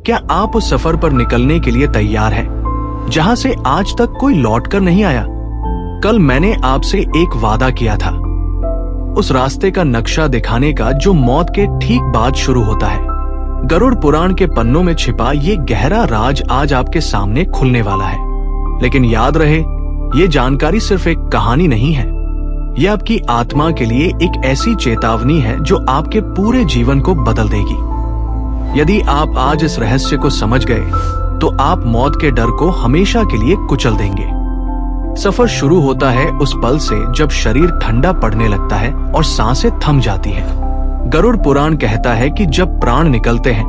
क्या आप उस सफर पर निकलने के लिए तैयार हैं, जहां से आज तक कोई लौटकर नहीं आया? कल मैंने आपसे एक वादा किया था, उस रास्ते का नक्शा दिखाने का जो मौत के ठीक बाद शुरू होता है। गरुड़ पुराण के पन्नों में छिपा ये गहरा राज आज आपके सामने खुलने वाला है। लेकिन याद रहे, ये जानकारी सिर्फ एक कहानी नहीं है, यह आपकी आत्मा के लिए एक ऐसी चेतावनी है जो आपके पूरे जीवन को बदल देगी। यदि आप आज इस रहस्य को समझ गए, तो आप मौत के डर को हमेशा के लिए कुचल देंगे। सफर शुरू होता है उस पल से जब शरीर ठंडा पड़ने लगता है और सांसें थम जाती हैं। गरुड़ पुराण कहता है कि जब प्राण निकलते हैं,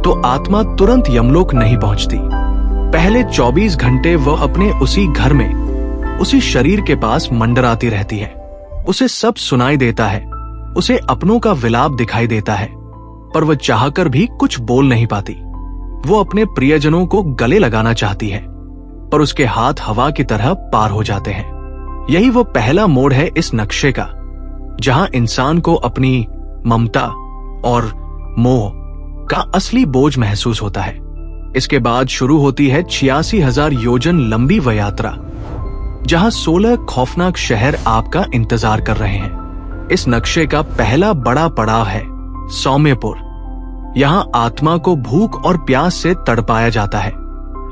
तो आत्मा तुरंत यमलोक नहीं पहुंचती। पहले 24 घंटे वह अपने उसी घर में, उसी शरीर के पास मंडराती रहती है। उसे सब सुनाई देता है, उसे अपनों का विलाप दिखाई देता है, पर वह चाहकर भी कुछ बोल नहीं पाती। वो अपने प्रियजनों को गले लगाना चाहती है, पर उसके हाथ हवा की तरह पार हो जाते हैं। यही वो पहला मोड़ है इस नक्शे का, जहां इंसान को अपनी ममता और मोह का असली बोझ महसूस होता है। इसके बाद शुरू होती है 86,000 योजन लंबी वह यात्रा, जहां 16 खौफनाक शहर आपका इंतजार कर रहे हैं। इस नक्शे का पहला बड़ा पड़ाव है सौम्यपुर। यहां आत्मा को भूख और प्यास से तड़पाया जाता है,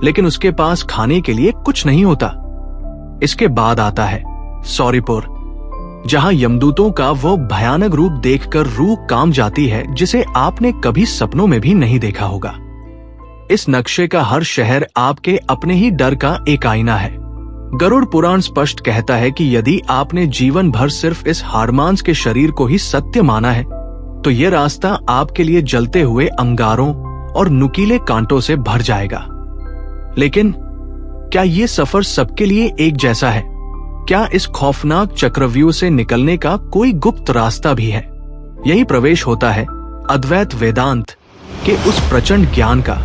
लेकिन उसके पास खाने के लिए कुछ नहीं होता। इसके बाद आता है सौरीपुर, जहां यमदूतों का वो भयानक रूप देखकर रूह कांप जाती है, जिसे आपने कभी सपनों में भी नहीं देखा होगा। इस नक्शे का हर शहर आपके अपने ही डर का एक आईना है। गरुड़ पुराण स्पष्ट कहता है कि यदि आपने जीवन भर सिर्फ इस हाड़मांस के शरीर को ही सत्य माना है, तो ये रास्ता आपके लिए जलते हुए अंगारों और नुकीले कांटों से भर जाएगा। लेकिन क्या ये सफर सबके लिए एक जैसा है? क्या इस खौफनाक चक्रव्यूह से निकलने का कोई गुप्त रास्ता भी है? यही प्रवेश होता है अद्वैत वेदांत के उस प्रचंड ज्ञान का,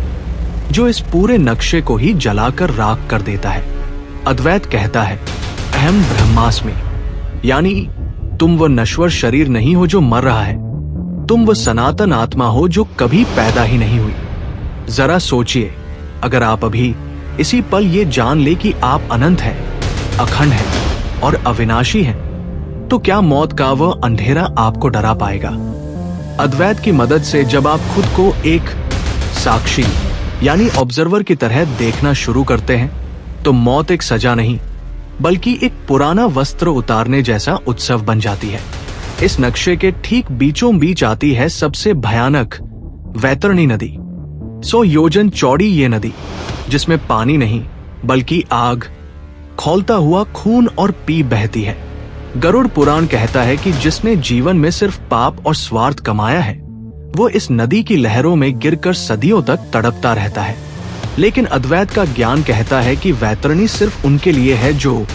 जो इस पूरे नक्शे को ही जलाकर राख कर देता है। अद्वैत कहता है, अहम ब्रह्मास्मि, यानी तुम वो नश्वर शरीर नहीं हो जो मर रहा है, तुम वो सनातन आत्मा हो जो कभी पैदा ही नहीं हुई। जरा सोचिए, अगर आप अभी इसी पल ये जान ले कि आप अनंत हैं, अखंड हैं और अविनाशी हैं, तो क्या मौत का वह अंधेरा आपको डरा पाएगा? अद्वैत की मदद से जब आप खुद को एक साक्षी यानी ऑब्जर्वर की तरह देखना शुरू करते हैं, तो मौत एक सजा नहीं, बल्कि एक पुराना वस्त्र उतारने जैसा उत्सव बन जाती है। इस नक्शे के ठीक बीचों बीच आती है सबसे भयानक वैतरणी नदी। 100 योजन चौड़ी ये नदी, जिसमें पानी नहीं बल्कि आग, खौलता हुआ खून और पी बहती है। गरुड़ पुराण कहता है कि जिसने जीवन में सिर्फ पाप और स्वार्थ कमाया है, वो इस नदी की लहरों में गिरकर सदियों तक तड़पता रहता है। लेकिन अद्वैत का ज्ञान कहता है कि वैतरणी सिर्फ उनके लिए है जो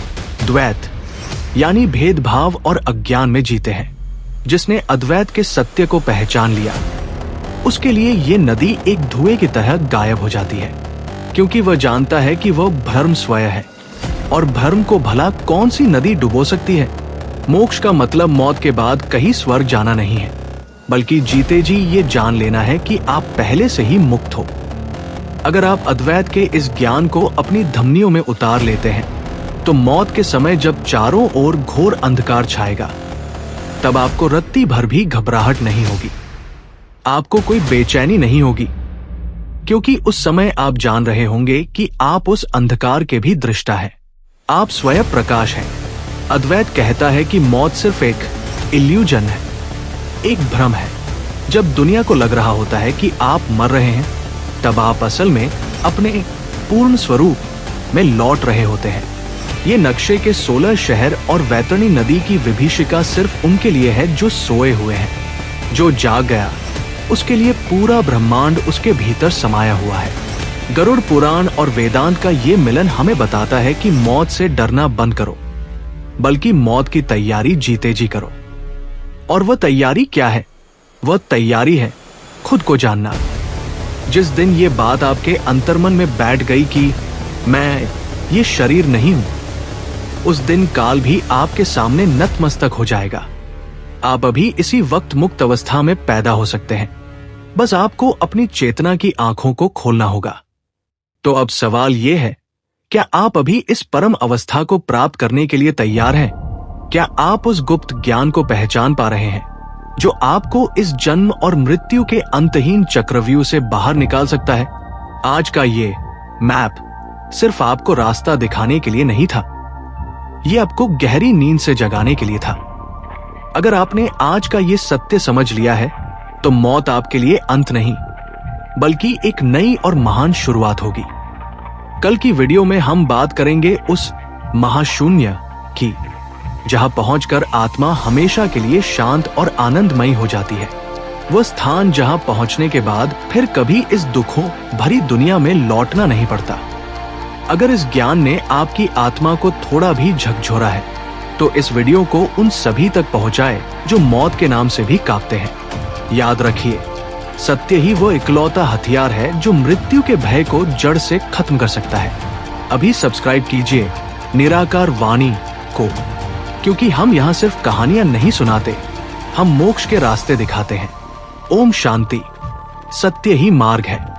द्वैत यानी भेदभाव और अज्ञान में जीते हैं। जिसने अद्वैत के सत्य को पहचान लिया, उसके लिए ये नदी एक धुएं की तरह गायब हो जाती है, क्योंकि वह जानता है कि वह भ्रम स्वयं है, और भ्रम को भला कौन सी नदी डुबो सकती है? मोक्ष का मतलब मौत के बाद कहीं स्वर्ग जाना नहीं है, बल्कि जीते जी ये जान लेना है कि आप पहले से ही मुक्त हो। अगर आप अद्वैत के इस ज्ञान को अपनी धमनियों में उतार लेते हैं, तो मौत के समय जब चारों ओर घोर अंधकार छाएगा, तब आपको रत्ती भर भी घबराहट नहीं होगी, आपको कोई बेचैनी नहीं होगी, क्योंकि उस समय आप जान रहे होंगे कि आप उस अंधकार के भी दृष्टा हैं। आप स्वयं प्रकाश हैं। अद्वैत कहता है कि मौत सिर्फ एक इल्यूजन है, एक भ्रम है। जब दुनिया को लग रहा होता है कि आप मर रहे हैं, तब आप असल में अपने पूर्ण स्वरूप में लौट रहे होते हैं। ये नक्शे के 16 शहर और वैतरणी नदी की विभीषिका सिर्फ उनके लिए है जो सोए हुए हैं। जो जाग गया, उसके लिए पूरा ब्रह्मांड उसके भीतर समाया हुआ है। गरुड़ पुराण और वेदांत का ये मिलन हमें बताता है कि मौत से डरना बंद करो, बल्कि मौत की तैयारी जीते जी करो। और वह तैयारी क्या है? वह तैयारी है खुद को जानना। जिस दिन ये बात आपके अंतर्मन में बैठ गई कि मैं ये शरीर नहीं हूं, उस दिन काल भी आपके सामने नतमस्तक हो जाएगा। आप अभी इसी वक्त मुक्त अवस्था में पैदा हो सकते हैं, बस आपको अपनी चेतना की आंखों को खोलना होगा। तो अब सवाल यह है, क्या आप अभी इस परम अवस्था को प्राप्त करने के लिए तैयार हैं? क्या आप उस गुप्त ज्ञान को पहचान पा रहे हैं जो आपको इस जन्म और मृत्यु के अंतहीन चक्रव्यूह से बाहर निकाल सकता है? आज का ये मैप सिर्फ आपको रास्ता दिखाने के लिए नहीं था, ये आपको गहरी नींद से जगाने के लिए था। अगर आपने आज का ये सत्य समझ लिया है तो मौत आपके लिए अंत नहीं, बल्कि एक नई और महान शुरुआत होगी। कल की वीडियो में हम बात करेंगे उस महाशून्य की, जहां पहुंचकर आत्मा हमेशा के लिए शांत और आनंदमयी हो जाती है। वह स्थान जहां पहुंचने के बाद फिर कभी इस दुखों भरी दुनिया में लौटना नहीं पड़ता। अगर इस ज्ञान ने आपकी आत्मा को थोड़ा भी झकझोरा है तो इस वीडियो को उन सभी तक पहुंचाए जो मौत के नाम से भी कांपते हैं। याद रखिए, सत्य ही वो इकलौता हथियार है जो मृत्यु के भय को जड़ से खत्म कर सकता है। अभी सब्सक्राइब कीजिए निराकार वाणी को, क्योंकि हम यहाँ सिर्फ कहानियां नहीं सुनाते, हम मोक्ष के रास्ते दिखाते हैं। ओम शांति। सत्य ही मार्ग है।